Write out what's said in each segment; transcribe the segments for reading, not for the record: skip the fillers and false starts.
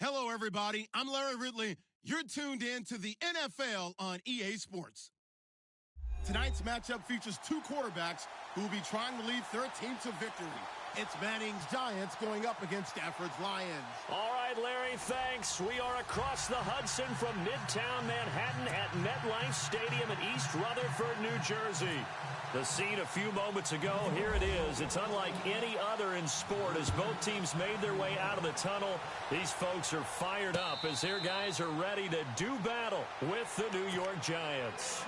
Hello, everybody. I'm Larry Ridley. You're tuned in to the NFL on EA Sports. Tonight's matchup features two quarterbacks who will be trying to lead their team to victory. It's Manning's Giants going up against Stafford's Lions. All right, Larry, thanks. We are across the Hudson from Midtown Manhattan at MetLife Stadium in East Rutherford, New Jersey. The scene a few moments ago, here it is. It's unlike any other in sport as both teams made their way out of the tunnel. These folks are fired up as their guys are ready to do battle with the New York Giants.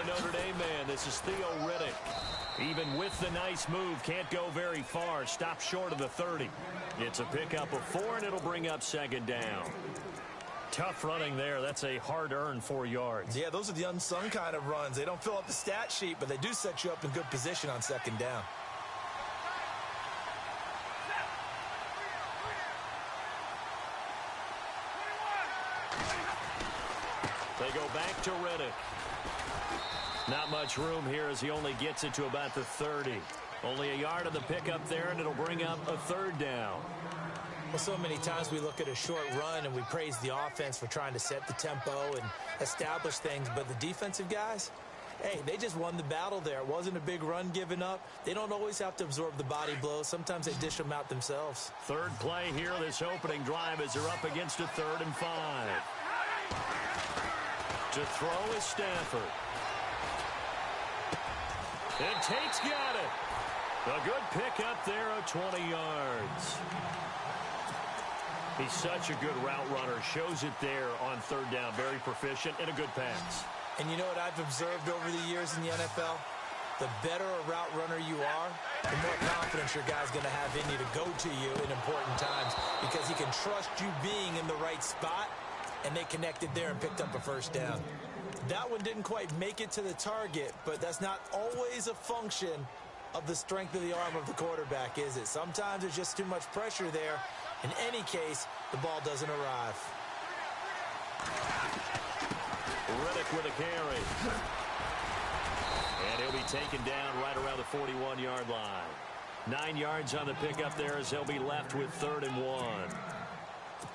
Notre Dame man, this is Theo Riddick. Even with the nice move, can't go very far. Stop short of the 30. It's a pickup of 4, and it'll bring up second down. Tough running there. That's a hard-earned 4 yards. Yeah, those are the unsung kind of runs. They don't fill up the stat sheet, but they do set you up in good position on second down. They go back to Riddick. Not much room here as he only gets it to about the 30. Only a yard of the pickup there, and it'll bring up a third down. Well, so many times we look at a short run and we praise the offense for trying to set the tempo and establish things, but the defensive guys, hey, they just won the battle there. It wasn't a big run given up. They don't always have to absorb the body blows. Sometimes they dish them out themselves. Third play here, this opening drive as they're up against a 3rd and 5. To throw is Stafford. And Tate's got it. A good pickup there of 20 yards. He's such a good route runner. Shows it there on 3rd down. Very proficient and a good pass. And you know what I've observed over the years in the NFL? The better a route runner you are, the more confidence your guy's going to have in you to go to you in important times because he can trust you being in the right spot, and they connected there and picked up a first down. That one didn't quite make it to the target, but that's not always a function of the strength of the arm of the quarterback, is it? Sometimes there's just too much pressure there. In any case, the ball doesn't arrive. Riddick with a carry. And he'll be taken down right around the 41-yard line. 9 yards on the pickup there as he'll be left with 3rd and 1.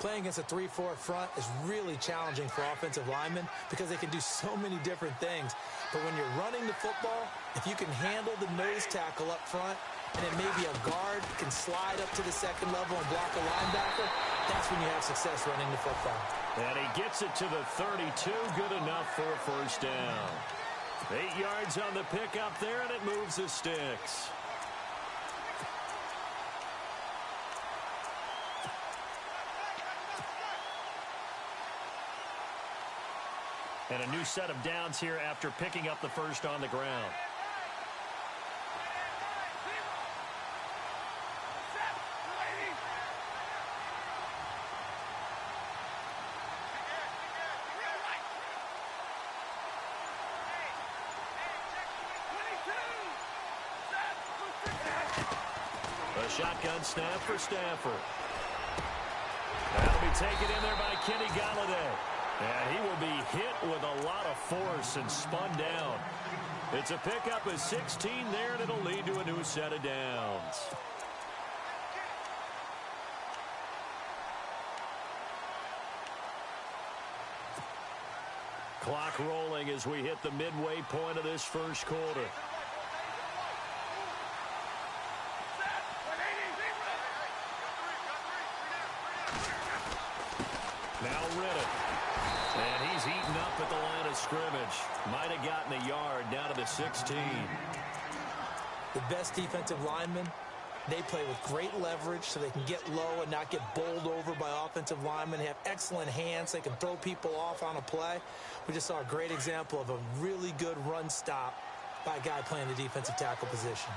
Playing against a 3-4 front is really challenging for offensive linemen because they can do so many different things. But when you're running the football, if you can handle the nose tackle up front, and then maybe a guard can slide up to the second level and block a linebacker, that's when you have success running the football. And he gets it to the 32. Good enough for a first down. 8 yards on the pickup there, and it moves the sticks. And a new set of downs here after picking up the first on the ground. A shotgun snap for Stafford. That'll be taken in there by Kenny Galladay. And he will be hit with a lot of force and spun down. It's a pickup of 16 there, and it'll lead to a new set of downs. Clock rolling as we hit the midway point of this first quarter. Now Riddick. And he's eaten up at the line of scrimmage. Might have gotten a yard down to the 16. The best defensive linemen, they play with great leverage so they can get low and not get bowled over by offensive linemen. They have excellent hands. They can throw people off on a play. We just saw a great example of a really good run stop by a guy playing the defensive tackle position.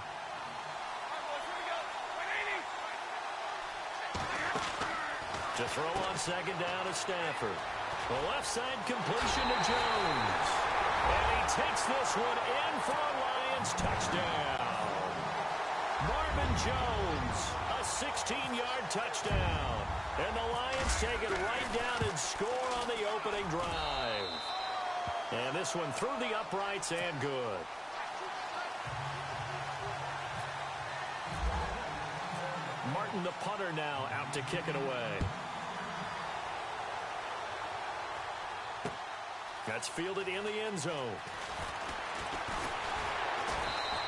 To throw on second down is Stafford. The left side completion to Jones. And he takes this one in for a Lions touchdown. Marvin Jones, a 16-yard touchdown. And the Lions take it right down and score on the opening drive. And this one through the uprights and good. Martin, the punter, now out to kick it away. That's fielded in the end zone.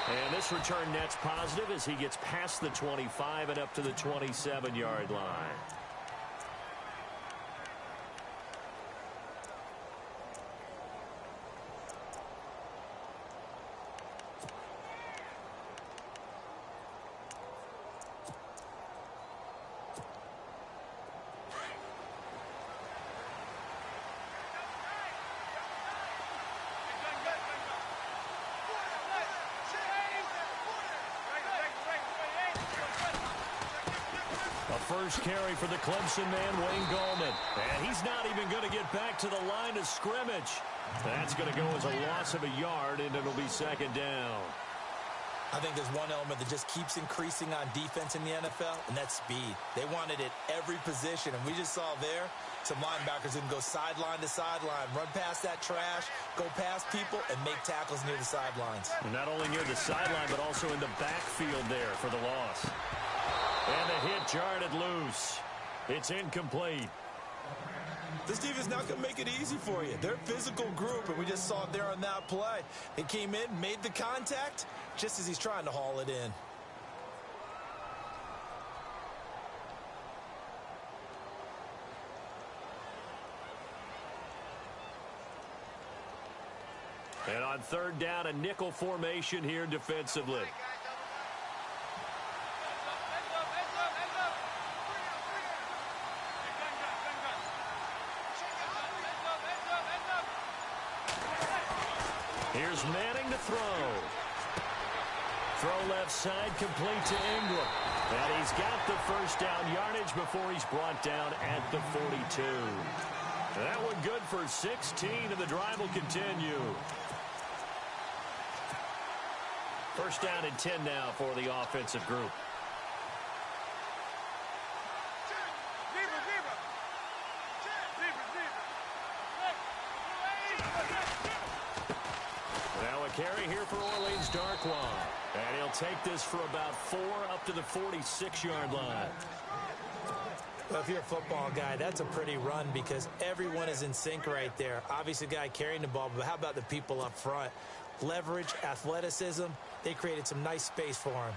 And this return net's positive as he gets past the 25 and up to the 27-yard line. First carry for the Clemson man, Wayne Gallman. And he's not even going to get back to the line of scrimmage. That's going to go as a loss of a yard, and it'll be second down. I think there's one element that just keeps increasing on defense in the NFL, and that's speed. They want it at every position, and we just saw there some linebackers who can go sideline to sideline, run past that trash, go past people, and make tackles near the sidelines. And not only near the sideline, but also in the backfield there for the loss. And the hit jarred loose. It's incomplete. This defense not going to make it easy for you. They're a physical group, and we just saw it there on that play. They came in, made the contact, just as he's trying to haul it in. And on third down, a nickel formation here defensively. Here's Manning to throw. Throw left side, complete to Ingram. And he's got the first down yardage before he's brought down at the 42. That one good for 16, and the drive will continue. First down and 10 now for the offensive group. Now a carry here for Orleans Darkwa. And he'll take this for about 4 up to the 46-yard line. Well, if you're a football guy, that's a pretty run because everyone is in sync right there. Obviously, the guy carrying the ball, but how about the people up front? Leverage, athleticism, they created some nice space for him.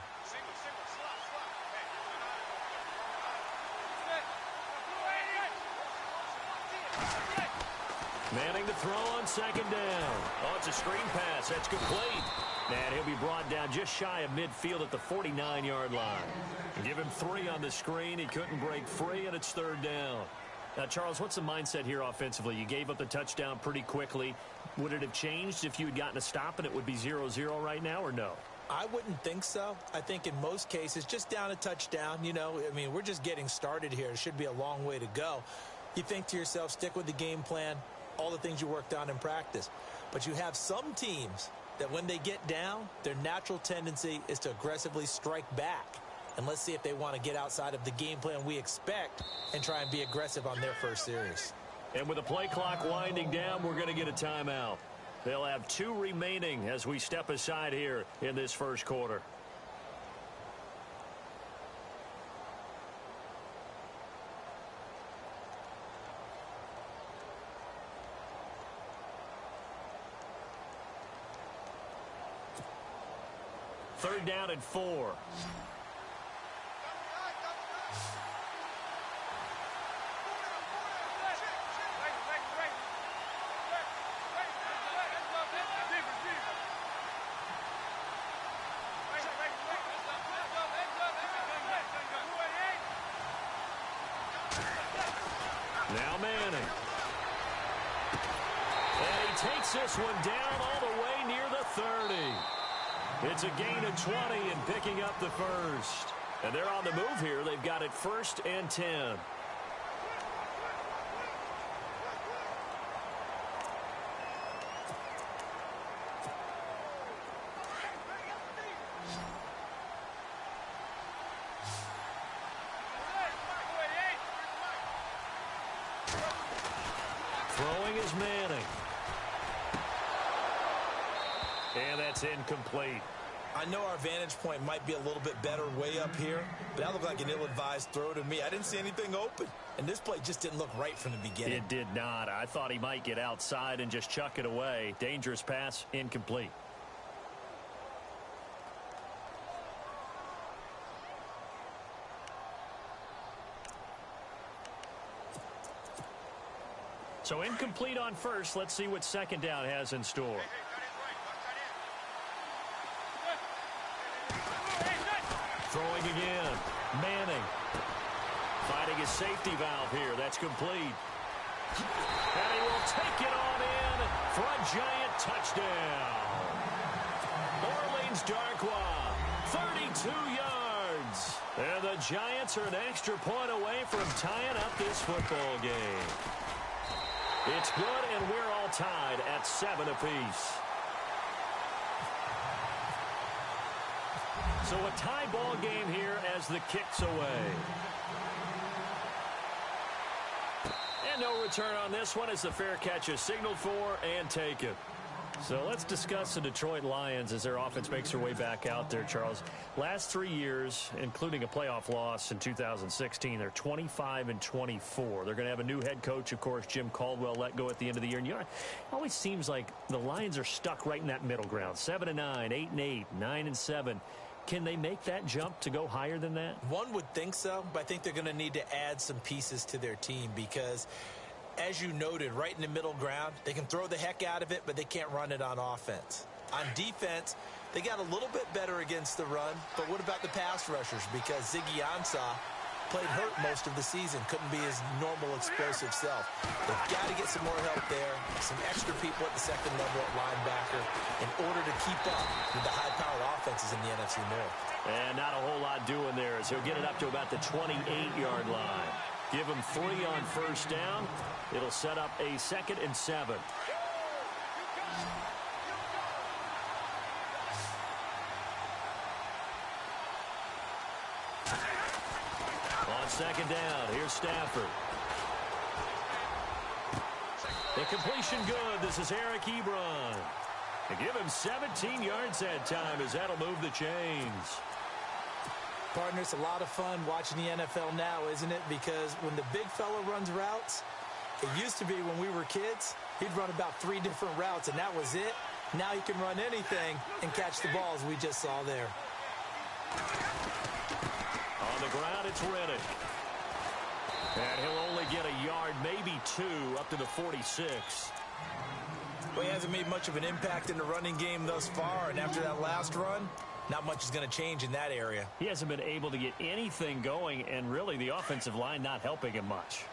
Manning to throw on second down. Oh, it's a screen pass. That's complete. And he'll be brought down just shy of midfield at the 49-yard line. Give him 3 on the screen. He couldn't break free, and it's third down. Now, Charles, what's the mindset here offensively? You gave up the touchdown pretty quickly. Would it have changed if you had gotten a stop and it would be 0-0 right now, or no? I wouldn't think so. I think in most cases, just down a touchdown, you know, I mean, we're just getting started here. It should be a long way to go. You think to yourself, stick with the game plan, all the things you worked on in practice. But you have some teams that when they get down, their natural tendency is to aggressively strike back. And let's see if they want to get outside of the game plan we expect and try and be aggressive on their first series. And with the play clock winding down, we're going to get a timeout. They'll have 2 remaining as we step aside here in this first quarter. Third down and 4. Now Manning. And he takes this one down all the way near the 30. It's a gain of 20 and picking up the first. And they're on the move here. They've got it 1st and 10. is Manning. And that's incomplete. I know our vantage point might be a little bit better way up here, but that looked like an ill-advised throw to me. I didn't see anything open, and this play just didn't look right from the beginning. It did not. I thought he might get outside and just chuck it away. Dangerous pass, incomplete. So incomplete on first. Let's see what second down has in store. Throwing again. Manning. Fighting his safety valve here. That's complete. And he will take it on in for a giant touchdown. Orleans Darkwa, 32 yards. And the Giants are an extra point away from tying up this football game. It's good, and we're all tied at 7 apiece. So a tie ball game here as the kick's away. And no return on this one as the fair catch is signaled for and taken. So let's discuss the Detroit Lions as their offense makes their way back out there, Charles. Last 3 years, including a playoff loss in 2016, they're 25-24. They're going to have a new head coach, of course, Jim Caldwell, let go at the end of the year. And it always seems like the Lions are stuck right in that middle ground. 7-9, 8-8, 9-7. Can they make that jump to go higher than that? One would think so, but I think they're going to need to add some pieces to their team because, as you noted, right in the middle ground, they can throw the heck out of it, but they can't run it on offense. On defense, they got a little bit better against the run, but what about the pass rushers? Because Ziggy Ansah played hurt most of the season, couldn't be his normal explosive self. They've got to get some more help there, some extra people at the second level at linebacker in order to keep up with the high-powered offenses in the NFC North. And not a whole lot doing there as he'll get it up to about the 28-yard line. Give him 3 on first down. It'll set up a 2nd and 7. On second down, here's Stafford. The completion good. This is Eric Ebron. They give him 17 yards that time as that'll move the chains. Partner, it's a lot of fun watching the NFL now, isn't it? Because when the big fella runs routes, it used to be when we were kids, he'd run about 3 different routes, and that was it. Now he can run anything and catch the balls we just saw there. On the ground, it's Reddick. And he'll only get a yard, maybe 2, up to the 46. Well, he hasn't made much of an impact in the running game thus far, and after that last run, not much is going to change in that area. He hasn't been able to get anything going, and really the offensive line not helping him much.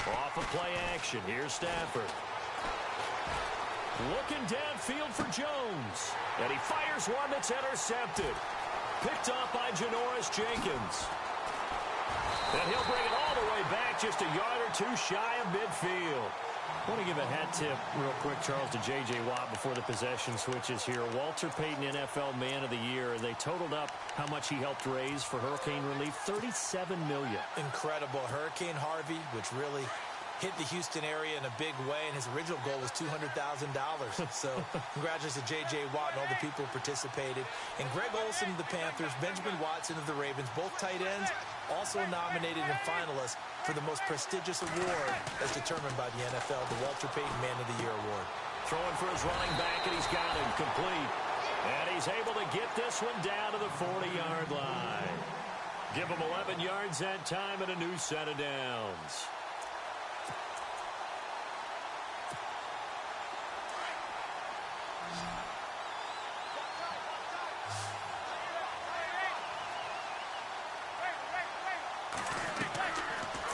Off of play action, here's Stafford. Looking downfield for Jones. And he fires one that's intercepted. Picked off by Janoris Jenkins. And he'll bring it all the way back just a yard or 2 shy of midfield. I want to give a hat tip real quick, Charles, to J.J. Watt before the possession switches here. Walter Payton, NFL Man of the Year. They totaled up how much he helped raise for hurricane relief, $37 million. Incredible. Hurricane Harvey, which really hit the Houston area in a big way, and his original goal was $200,000. So congratulations to J.J. Watt and all the people who participated. And Greg Olsen of the Panthers, Benjamin Watson of the Ravens, both tight ends, also nominated and finalists for the most prestigious award as determined by the NFL, the Walter Payton Man of the Year Award. Throwing for his running back, and he's got him complete. And he's able to get this one down to the 40-yard line. Give him 11 yards that time and a new set of downs.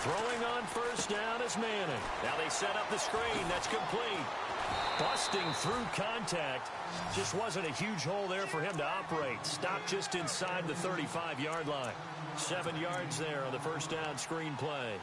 Throwing on first down is Manning. Now they set up the screen. That's complete. Busting through contact. Just wasn't a huge hole there for him to operate. Stopped just inside the 35-yard line. 7 yards there on the first down screen play.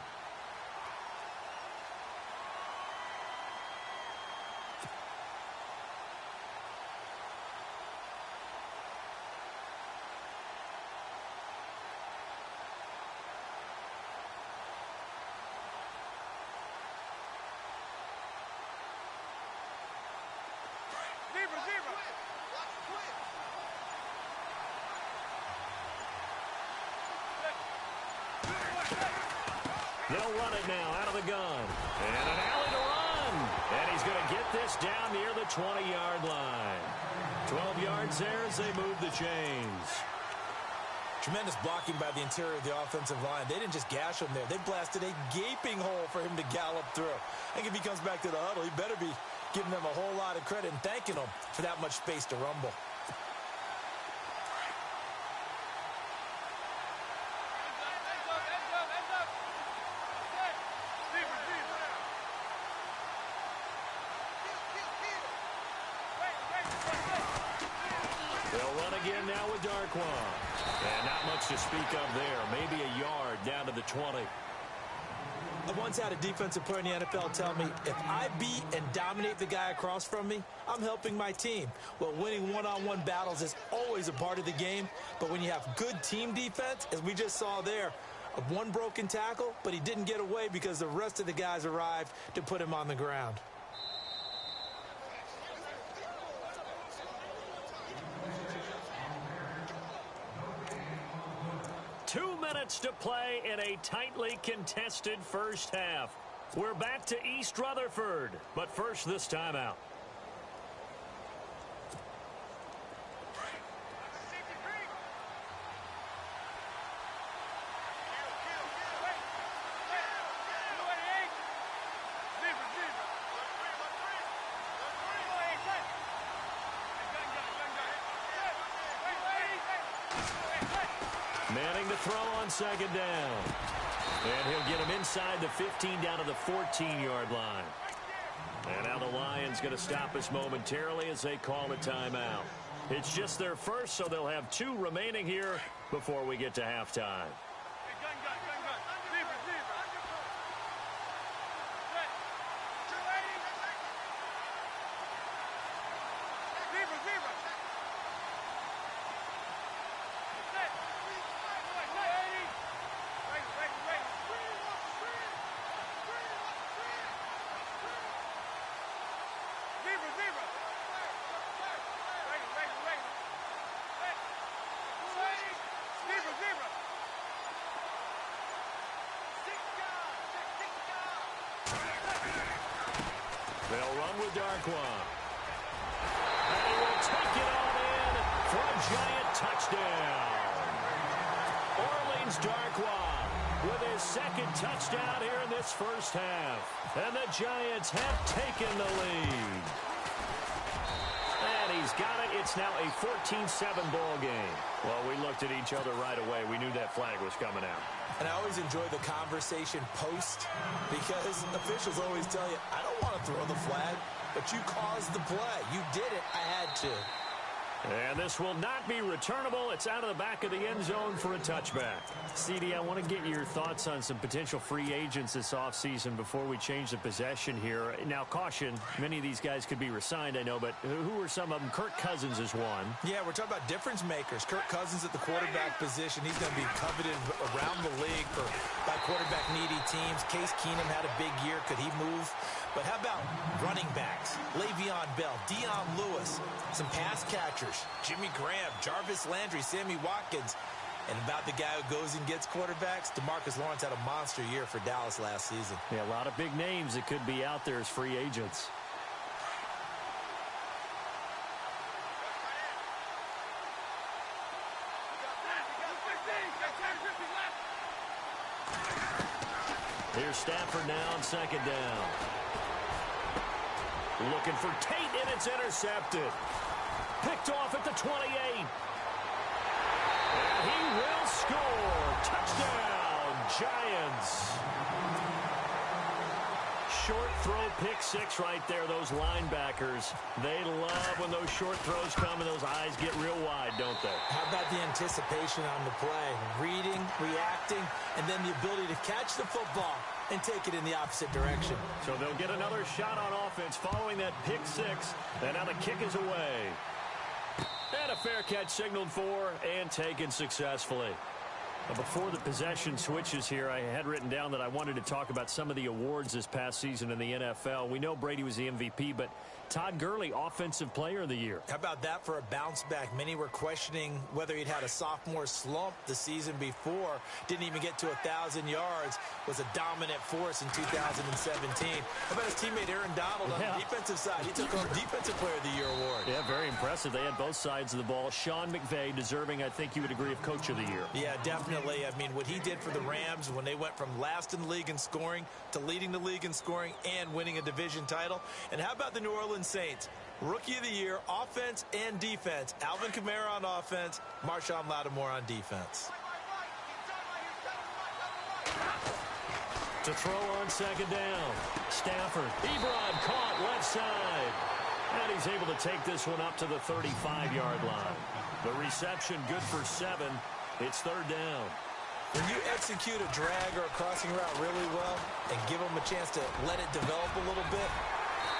They'll run it now out of the gun. And an alley to run. And he's going to get this down near the 20-yard line. 12 yards there as they move the chains. Tremendous blocking by the interior of the offensive line. They didn't just gash him there. They blasted a gaping hole for him to gallop through. I think if he comes back to the huddle, he better be giving them a whole lot of credit and thanking them for that much space to rumble. They'll run again now with Darquan. And not much to speak of there. Maybe a yard down to the 20. I once had a defensive player in the NFL tell me, if I beat and dominate the guy across from me, I'm helping my team. Well, winning one-on-one battles is always a part of the game, but when you have good team defense, as we just saw there, one broken tackle, but he didn't get away because the rest of the guys arrived to put him on the ground. To play in a tightly contested first half. We're back to East Rutherford, but first this timeout. Manning to throw on second down. And he'll get him inside the 15 down to the 14-yard line. And now the Lions going to stop us momentarily as they call a timeout. It's just their first, so they'll have 2 remaining here before we get to halftime. They'll run with Darquan. And he will take it on in for a giant touchdown. Orleans Darquan with his second touchdown here in this first half. And the Giants have taken the lead. And he's got it. It's now a 14-7 ball game. Well, we looked at each other right away. We knew that flag was coming out. And I always enjoy the conversation post because officials always tell you, I don't want to throw the flag, but you caused the play. You did it. I had to. And this will not be returnable. It's out of the back of the end zone for a touchback. CD, I want to get your thoughts on some potential free agents this offseason before we change the possession here. Now, caution, many of these guys could be resigned, I know, but who are some of them? Kirk Cousins is one. Yeah, we're talking about difference makers. Kirk Cousins at the quarterback position. He's going to be coveted around the league by quarterback-needy teams. Case Keenum had a big year. Could he move? But how about running backs? Le'Veon Bell, Dion Lewis, some pass catchers, Jimmy Graham, Jarvis Landry, Sammy Watkins. And about the guy who goes and gets quarterbacks, DeMarcus Lawrence had a monster year for Dallas last season. Yeah, a lot of big names that could be out there as free agents. Here's Stafford now on second down. Looking for Tate, and it's intercepted. Picked off at the 28. And he will score. Touchdown, Giants. Short throw, pick six right there. Those linebackers, they love when those short throws come and those eyes get real wide, don't they? How about the anticipation on the play? Reading, reacting, and then the ability to catch the football and take it in the opposite direction. So they'll get another shot on offense following that pick six. And now the kick is away. And a fair catch signaled for and taken successfully. Before the possession switches here, I had written down that I wanted to talk about some of the awards this past season in the NFL. We know Brady was the MVP, but Todd Gurley, Offensive Player of the Year. How about that for a bounce back? Many were questioning whether he'd had a sophomore slump the season before. Didn't even get to 1,000 yards. Was a dominant force in 2017. How about his teammate Aaron Donald on the defensive side? He took home Defensive Player of the Year award. Yeah, very impressive. They had both sides of the ball. Sean McVay deserving, I think you would agree, of Coach of the Year. Yeah, definitely. I mean, what he did for the Rams when they went from last in the league in scoring to leading the league in scoring and winning a division title. And how about the New Orleans Saints? Rookie of the Year, offense and defense. Alvin Kamara on offense, Marshawn Lattimore on defense. To throw on second down. Stafford. Ebron caught left side. And he's able to take this one up to the 35-yard line. The reception good for 7. It's third down. When you execute a drag or a crossing route really well and give them a chance to let it develop a little bit,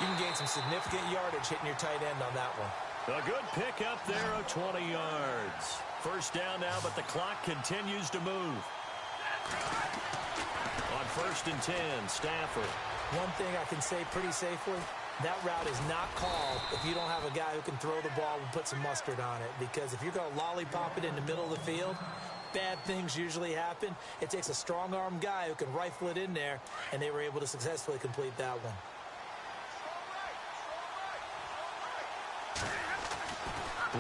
you can gain some significant yardage hitting your tight end on that one. A good pick up there of 20 yards. First down now, but the clock continues to move. On 1st and 10, Stafford. One thing I can say pretty safely, that route is not called if you don't have a guy who can throw the ball and put some mustard on it. Because if you're going to lollipop it in the middle of the field, bad things usually happen. It takes a strong-arm guy who can rifle it in there, and they were able to successfully complete that one.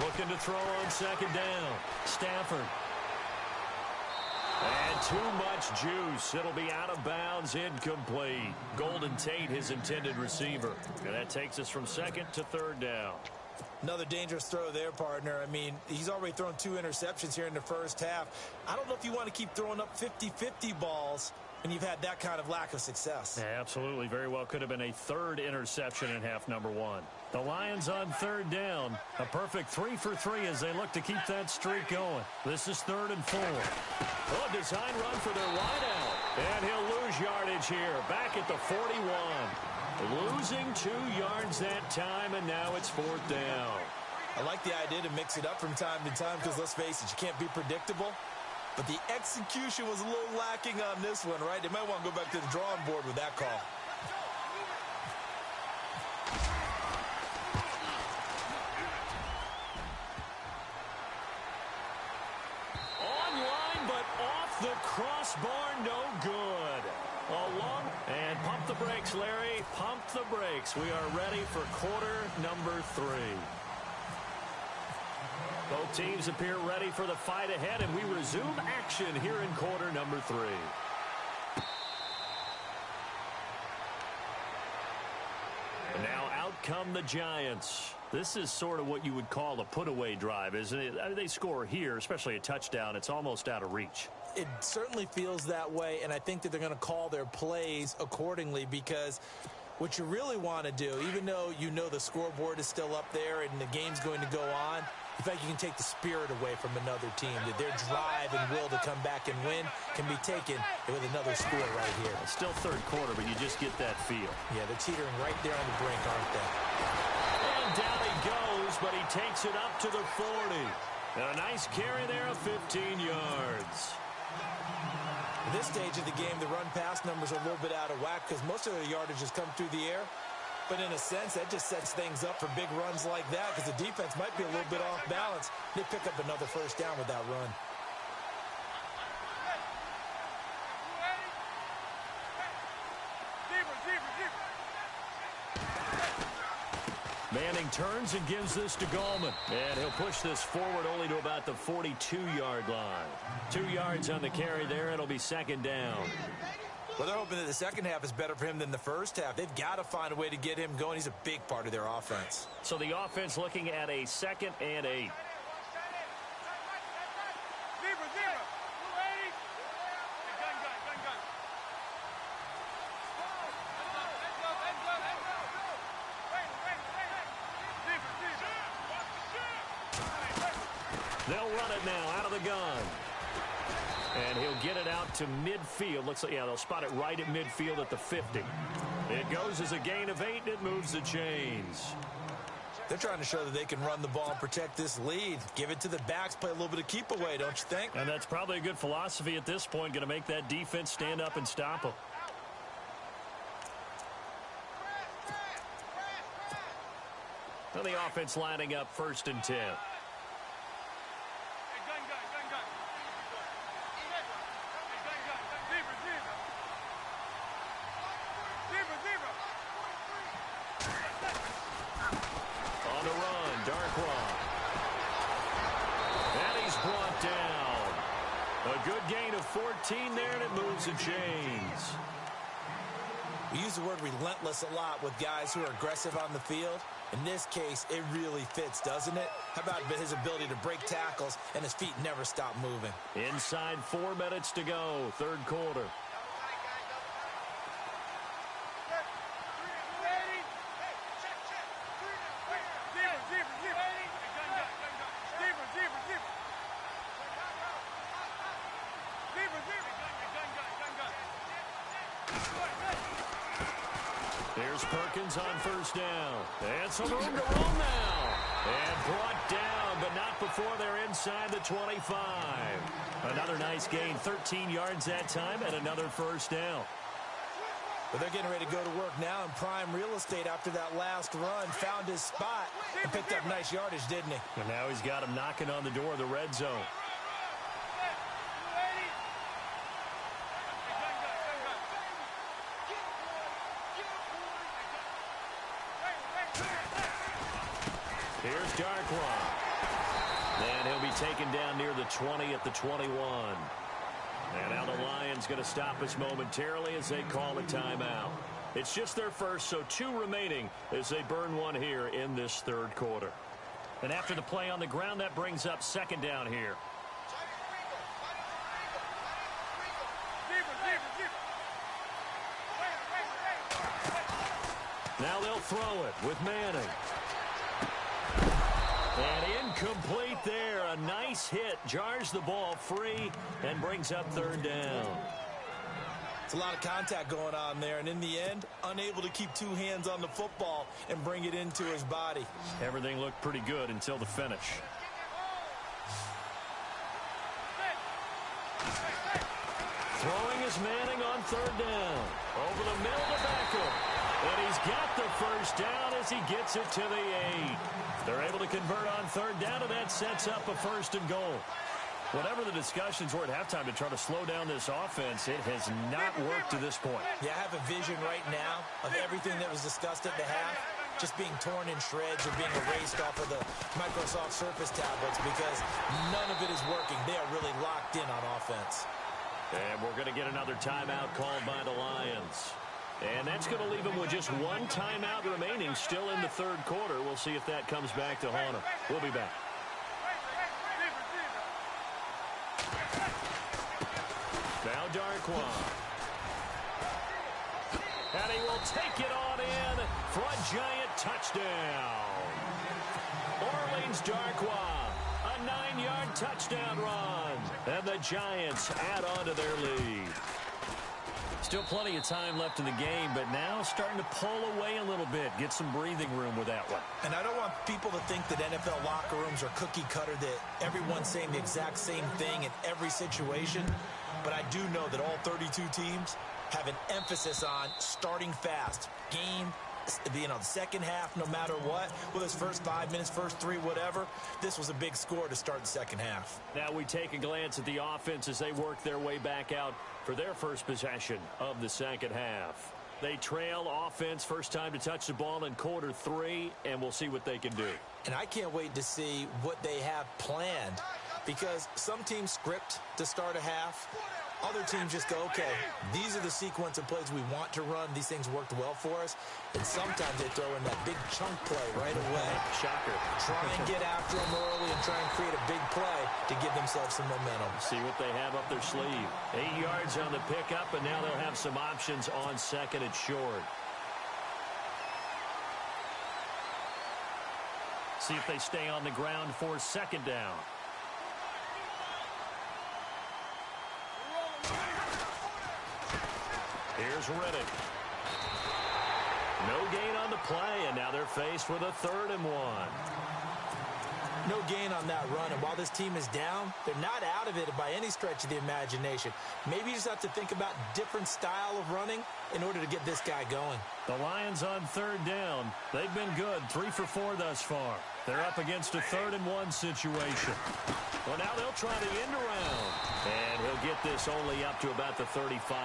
Looking to throw on second down. Stafford. And too much juice. It'll be out of bounds, incomplete. Golden Tate, his intended receiver. And that takes us from second to third down. Another dangerous throw there, partner. I mean, he's already thrown 2 interceptions here in the first half. I don't know if you want to keep throwing up 50-50 balls when you've had that kind of lack of success. Yeah, absolutely. Very well could have been a 3rd interception in half number 1. The Lions on third down. A perfect 3 for 3 as they look to keep that streak going. This is 3rd and 4. Oh, design run for their wideout. And he'll lose yardage here. Back at the 41. Losing 2 yards that time, and now it's 4th down. I like the idea to mix it up from time to time because, let's face it, you can't be predictable. But the execution was a little lacking on this one, right? They might want to go back to the drawing board with that call. Online, but off the crossbar, no good. Along, and pump the brakes, Larry. Pump the brakes. We are ready for quarter number 3. Both teams appear ready for the fight ahead, and we resume action here in quarter number 3. And now out come the Giants. This is sort of what you would call a put-away drive, isn't it? They score here, especially a touchdown. It's almost out of reach. It certainly feels that way, and I think that they're going to call their plays accordingly because what you really want to do, even though you know the scoreboard is still up there and the game's going to go on, in fact, you can take the spirit away from another team, that their drive and will to come back and win can be taken with another score right here. It's still third quarter, but you just get that feel. Yeah, they're teetering right there on the brink, aren't they? And down he goes, but he takes it up to the 40. A nice carry there of 15 yards. At this stage of the game, the run-pass numbers are a little bit out of whack because most of their yardage has come through the air. But in a sense, that just sets things up for big runs like that because the defense might be a little bit off balance. They pick up another first down with that run. Manning turns and gives this to Gallman. And he'll push this forward only to about the 42-yard line. 2 yards on the carry there. It'll be second down. Well, they're hoping that the second half is better for him than the first half. They've got to find a way to get him going. He's a big part of their offense. So the offense looking at a 2nd and 8. They'll run it now out of the gun. And he'll get it out to midfield. Looks like, yeah, they'll spot it right at midfield at the 50. It goes as a gain of 8, and it moves the chains. They're trying to show that they can run the ball and protect this lead. Give it to the backs, play a little bit of keep away, don't you think? And that's probably a good philosophy at this point, going to make that defense stand up and stop them. Well, the offense lining up 1st and 10. On the run, Darkwa. And he's brought down. A good gain of 14 there, and it moves the chains. We use the word relentless a lot with guys who are aggressive on the field. In this case, it really fits, doesn't it? How about his ability to break tackles and his feet never stop moving? Inside 4 minutes to go, 3rd quarter. Here's Perkins on 1st down. And some room to roam now. And brought down, but not before they're inside the 25. Another nice gain, 13 yards that time, and another 1st down. But they're getting ready to go to work now in prime real estate after that last run. Found his spot and picked up nice yardage, didn't he? And now he's got him knocking on the door of the red zone. Here's Darkwa. And he'll be taken down near the 20 at the 21. And now the Lions going to stop us momentarily as they call a timeout. It's just their first, so 2 remaining as they burn one here in this 3rd quarter. And after the play on the ground, that brings up 2nd down here. Now they'll throw it with Manning. And incomplete there. A nice hit. Jars the ball free and brings up 3rd down. It's a lot of contact going on there. And in the end, unable to keep 2 hands on the football and bring it into his body. Everything looked pretty good until the finish. Throwing is Manning on 3rd down. Over the middle to Beckham. And he's got the 1st down as he gets it to the 8. They're able to convert on 3rd down, and that sets up a 1st and goal. Whatever the discussions were at halftime to try to slow down this offense, it has not worked to this point. Yeah, I have a vision right now of everything that was discussed at the half just being torn in shreds or being erased off of the Microsoft Surface tablets because none of it is working. They are really locked in on offense. And we're going to get another timeout called by the Lions. And that's going to leave them with just 1 timeout remaining still in the 3rd quarter. We'll see if that comes back to haunt them. We'll be back. Now Darkwa. And he will take it on in for a giant touchdown. Orleans Darkwa, a 9-yard touchdown run. And the Giants add on to their lead. Still plenty of time left in the game, but now starting to pull away a little bit. Get some breathing room with that one. And I don't want people to think that NFL locker rooms are cookie cutter, that everyone's saying the exact same thing in every situation. But I do know that all 32 teams have an emphasis on starting fast. Game, the second half, no matter what, whether it's first 5 minutes, first 3, whatever, this was a big score to start the second half. Now we take a glance at the offense as they work their way back out for their first possession of the second half. They trail offense, first time to touch the ball in quarter 3, and we'll see what they can do. And I can't wait to see what they have planned, because some teams script to start a half. Other teams just go, okay, these are the sequence of plays we want to run. These things worked well for us. And sometimes they throw in that big chunk play right away. Shocker. Try and get after them early and try and create a big play to give themselves some momentum. See what they have up their sleeve. 8 yards on the pickup, and now they'll have some options on 2nd and short. See if they stay on the ground for 2nd down. Here's Riddick. No gain on the play, and now they're faced with a 3rd and 1. No gain on that run, and while this team is down, they're not out of it by any stretch of the imagination. Maybe you just have to think about different style of running in order to get this guy going. The Lions on third down. They've been good, 3 for 4 thus far. They're up against a 3rd-and-1 situation. Well, now they'll try the end around. And he'll get this only up to about the 35.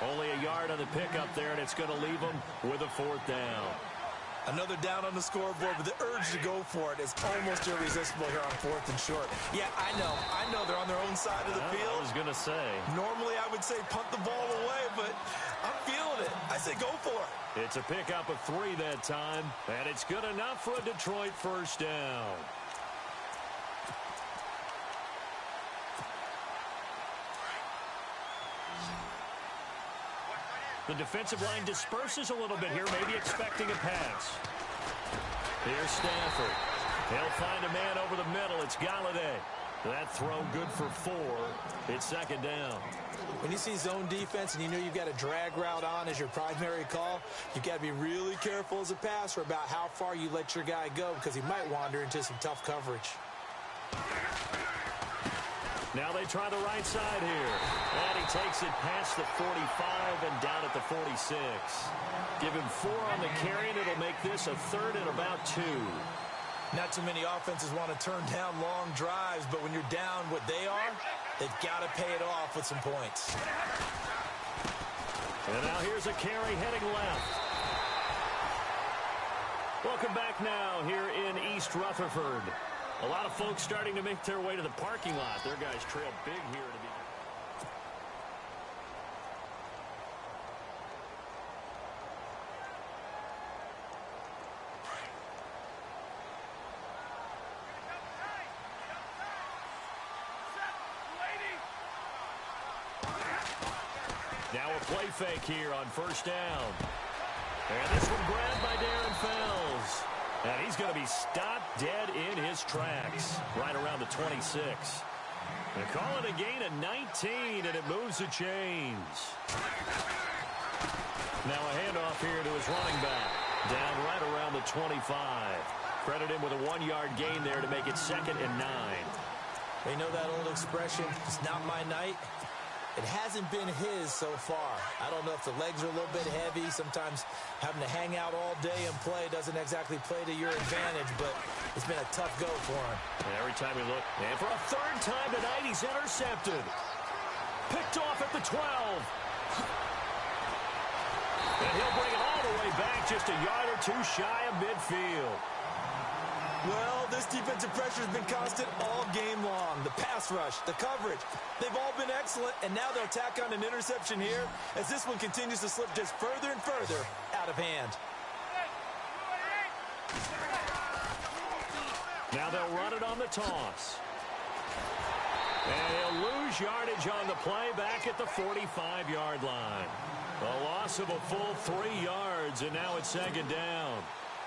Only a yard on the pickup there, and it's going to leave him with a 4th down. Another down on the scoreboard, but the urge to go for it is almost irresistible here on 4th and short. Yeah, I know they're on their own side of the field. I was going to say. Normally I would say punt the ball away, but I'm feeling it. I say go for it. It's a pickup of 3 that time, and it's good enough for a Detroit 1st down. The defensive line disperses a little bit here, maybe expecting a pass. Here's Stafford. He'll find a man over the middle. It's Galladay. That throw good for 4. It's 2nd down. When you see zone defense and you know you've got a drag route on as your primary call, you've got to be really careful as a passer about how far you let your guy go because he might wander into some tough coverage. Now they try the right side here. And he takes it past the 45 and down at the 46. Give him 4 on the carry, and it'll make this a 3rd and about 2. Not too many offenses want to turn down long drives, but when you're down what they are, they've got to pay it off with some points. And now here's a carry heading left. Welcome back now here in East Rutherford. A lot of folks starting to make their way to the parking lot. Their guys trail big here to be. Now a play fake here on 1st down. And this one grabbed by Darren Fells. And he's going to be stopped dead in his tracks right around the 26. They call it a gain of 19, and it moves the chains. Now a handoff here to his running back. Down right around the 25. Credit him with a 1-yard gain there to make it 2nd and 9. They know that old expression, it's not my night. It hasn't been his so far. I don't know if the legs are a little bit heavy. Sometimes having to hang out all day and play doesn't exactly play to your advantage, but it's been a tough go for him. And every time we look, and for a 3rd time tonight, he's intercepted. Picked off at the 12. And he'll bring it all the way back, just a yard or 2 shy of midfield. Well, this defensive pressure has been constant all game long. The pass rush, the coverage, they've all been excellent, and now they'll tack on an interception here as this one continues to slip just further and further out of hand. Now they'll run it on the toss. And he'll lose yardage on the play back at the 45-yard line. A loss of a full 3 yards, and now it's 2nd down.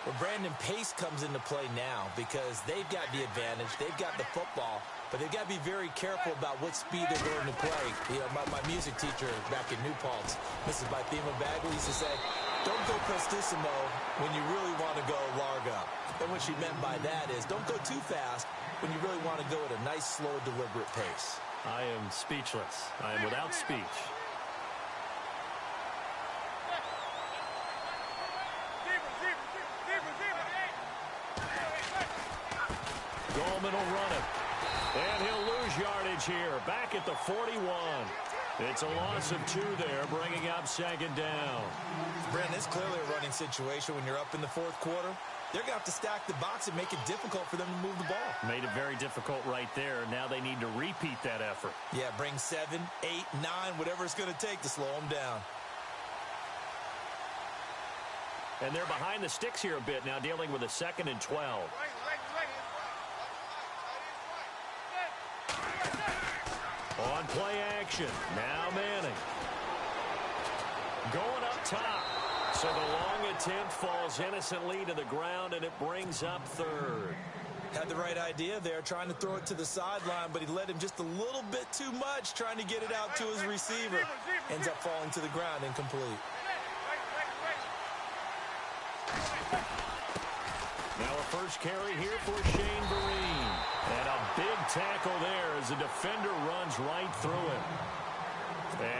Well, Brandon, pace comes into play now because they've got the advantage. They've got the football, but they've got to be very careful about what speed they're going to play. You know, my music teacher back in New Paltz, Mrs. Bythema Bagley, used to say, don't go prestissimo when you really want to go largo. And what she meant by that is don't go too fast when you really want to go at a nice, slow, deliberate pace. I am speechless. I am without speech. Goldman will run it. And he'll lose yardage here. Back at the 41. It's a loss of 2 there, bringing up 2nd down. Brandon, it's clearly a running situation when you're up in the 4th quarter. They're going to have to stack the box and make it difficult for them to move the ball. Made it very difficult right there. Now they need to repeat that effort. Yeah, bring 7, 8, 9, whatever it's going to take to slow them down. And they're behind the sticks here a bit now, dealing with a 2nd and 12. On play action, now Manning. Going up top. So the long attempt falls innocently to the ground, and it brings up 3rd. Had the right idea there, trying to throw it to the sideline, but he led him just a little bit too much, trying to get it out to his receiver. Ends up falling to the ground, incomplete. Now a first carry here for Shane Vereen. tackle there as the defender runs right through him.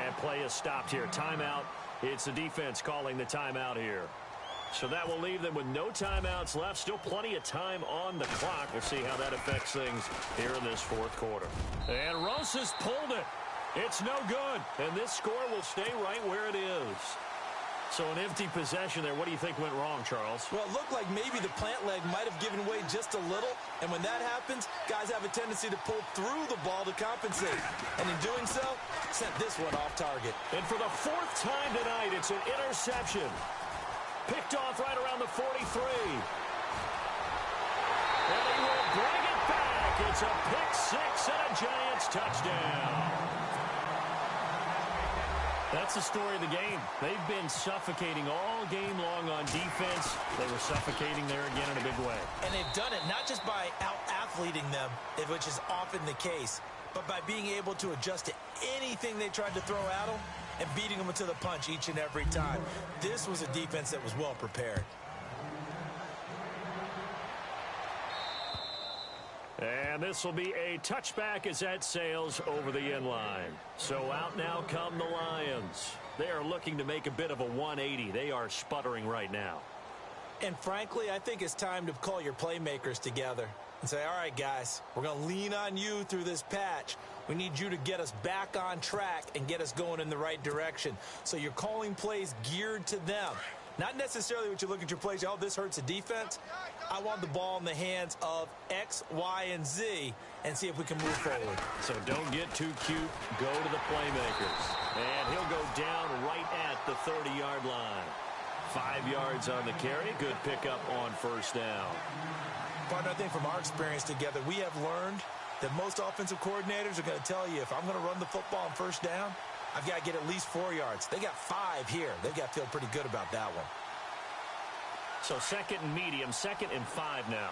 And play is stopped here. Timeout. It's the defense calling the timeout here. So that will leave them with no timeouts left. Still plenty of time on the clock. We'll see how that affects things here in this fourth quarter. And Rosas pulled it. It's no good. And this score will stay right where it is. So an empty possession there. What do you think went wrong, Charles? Well, it looked like maybe the plant leg might have given way just a little. And when that happens, guys have a tendency to pull through the ball to compensate. And in doing so, sent this one off target. And for the fourth time tonight, it's an interception. Picked off right around the 43. And he will bring it back. It's a pick six and a Giants touchdown. That's the story of the game. They've been suffocating all game long on defense. They were suffocating there again in a big way. And they've done it not just by out-athleting them, which is often the case, but by being able to adjust to anything they tried to throw at them and beating them to the punch each and every time. This was a defense that was well prepared. And this will be a touchback as that sails over the end line. So out now come the Lions. They are looking to make a bit of a 180. They are sputtering right now. And frankly, I think it's time to call your playmakers together and say, all right, guys, we're going to lean on you through this patch. We need you to get us back on track and get us going in the right direction. So you're calling plays geared to them. Not necessarily what you look at your plays, oh, this hurts the defense. I want the ball in the hands of X, Y, and Z and see if we can move forward. So don't get too cute. Go to the playmakers. And he'll go down right at the 30-yard line. 5 yards on the carry. Good pickup on first down. Partner, I think from our experience together, we have learned that most offensive coordinators are going to tell you, if I'm going to run the football on first down, I've got to get at least 4 yards. They got 5 here. They've got to feel pretty good about that one. So second and medium, 2nd and 5 now.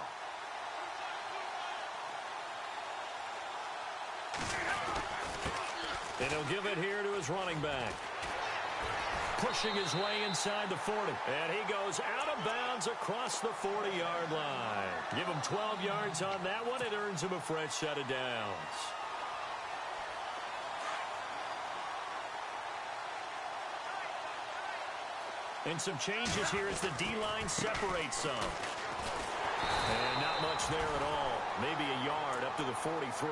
And he'll give it here to his running back. Pushing his way inside the 40. And he goes out of bounds across the 40-yard line. Give him 12 yards on that one. It earns him a fresh set of downs. And some changes here as the D-line separates some. And not much there at all. Maybe a yard up to the 43.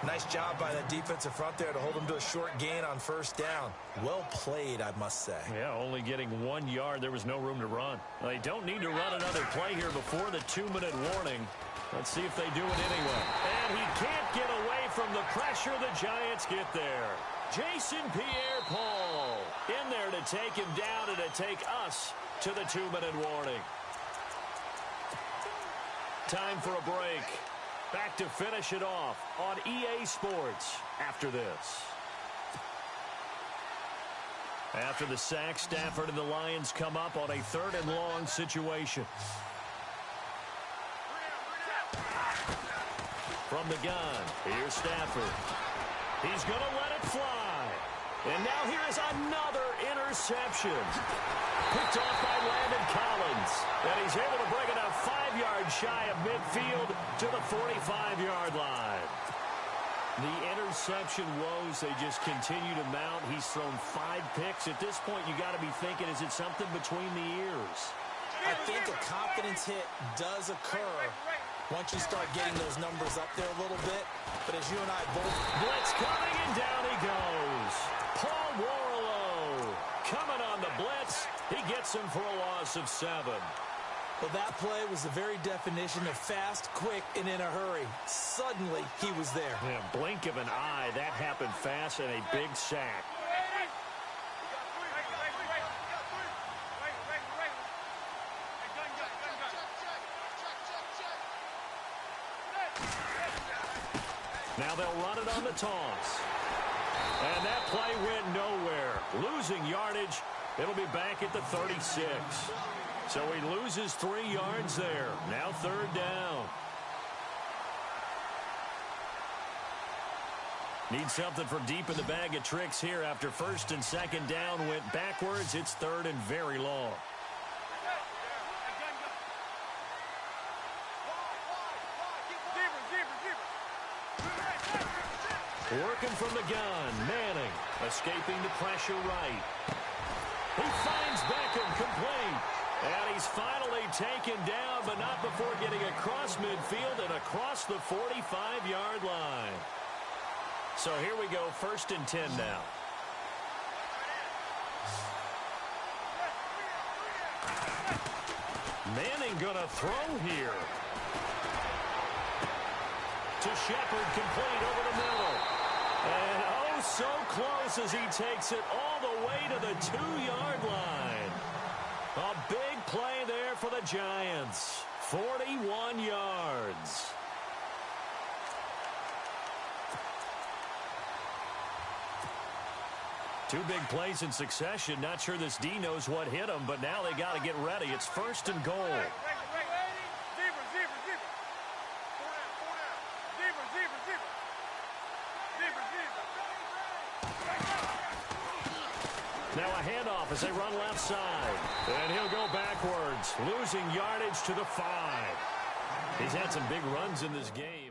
Nice job by that defensive front there to hold him to a short gain on first down. Well played, I must say. Yeah, only getting 1 yard. There was no room to run. They don't need to run another play here before the 2-minute warning. Let's see if they do it anyway. And he can't get away from the pressure. The Giants get there. Jason Pierre-Paul in there to take him down and to take us to the 2-minute warning. Time for a break. Back to finish it off on EA Sports after this. After the sack, Stafford and the Lions come up on a 3rd and long situation. From the gun, here's Stafford. He's going to let it fly. And now here is another interception. Picked off by Landon Collins. And he's able to bring it up 5 yards shy of midfield to the 45-yard line. The interception woes, they just continue to mount. He's thrown 5 picks. At this point, you got to be thinking, is it something between the ears? I think a confidence hit does occur once you start getting those numbers up there a little bit. But as you and I both... Blitz coming, and down he goes. Paul Warlow coming on the blitz. He gets him for a loss of 7. Well, that play was the very definition of fast, quick, and in a hurry. Suddenly, he was there. Yeah, blink of an eye. That happened fast and a big sack. Now they'll run it on the toss. And that play went nowhere. Losing yardage. It'll be back at the 36. So he loses 3 yards there. Now 3rd down. Need something from deep in the bag of tricks here after 1st and 2nd down went backwards. It's 3rd and very long. Working from the gun. Manning escaping the pressure right. He finds Beckham complete. And he's finally taken down, but not before getting across midfield and across the 45-yard line. So here we go, 1st and 10 now. Manning gonna throw here. To Shepard, complete over the middle. And oh, so close as he takes it all the way to the 2-yard line. A big play there for the Giants. 41 yards. Two big plays in succession. Not sure this D knows what hit him, but now they got to get ready. It's 1st and goal. Now a handoff as they run left side. And he'll go backwards, losing yardage to the 5. He's had some big runs in this game.